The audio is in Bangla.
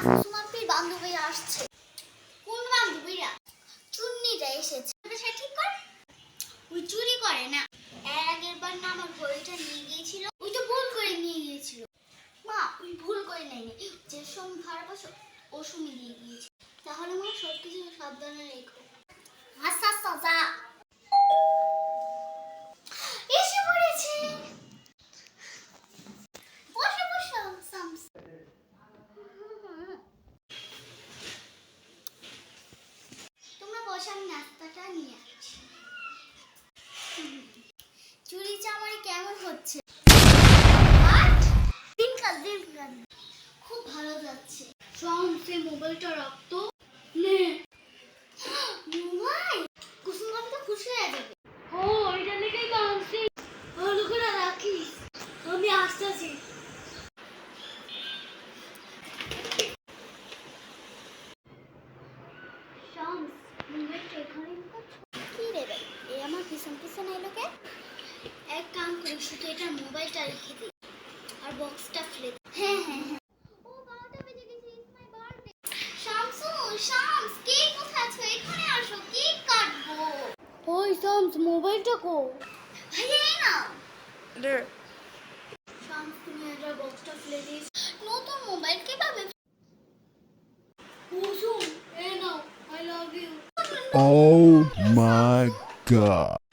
সুমাপির বান্ধবীরা আসছে। কোন বান্ধবীরা? চুন্নিটা এসেছে। সে ঠিক কর। ওই চুরি করে না। এর আগের বার না আমার ঘড়িটা নিয়ে গিয়েছিল। ওই তো ভুল করে নিয়ে গিয়েছিল। মা ওই ভুল করে নেয়নি। যে সময় খারাপ আছে ও সময় দিয়ে গিয়েছে। তাহলে মা সবকিছু সাবধানে রেখো। আচ্ছা আচ্ছা যা। এসে পড়েছে। বসো বসো সামস। তোমরা বসে আমি নাস্তাটা নিয়ে আসছি। চুরি চামারি কেমন হচ্ছে? দিনকাল দিনকাল খুব ভালো যাচ্ছে। সে মোবাইলটা রাখতো নে। মোবাইল কুসুম ভাবি তো খুশি হয়ে যাবে। ও এটা লেগেই তো আনছি। ভালো করে রাখিস, আমি আসতেছি। শামস মোবাইলটা এখানে কি রে ভাই এই আমার পিছন পিছন এলো কে? এক কাম করি শুধু এটা মোবাইলটা রেখে দিই আর বক্সটা ফেলে দিই। হ্যাঁ হ্যাঁ হ্যাঁ। ও 12টা বেজে গেছে। It's my birthday. Shamsu Shams cake কোথায় আছে? এখানে আসো কেক কাটবো। ওই শামস মোবাইলটা কো? ভাইয়া এই না রে। শামস তুমি এটা বক্সটা ফেলে দিস। নতুন মোবাইল কিভাবে? কুসুম এই নাও I love you. Oh my god.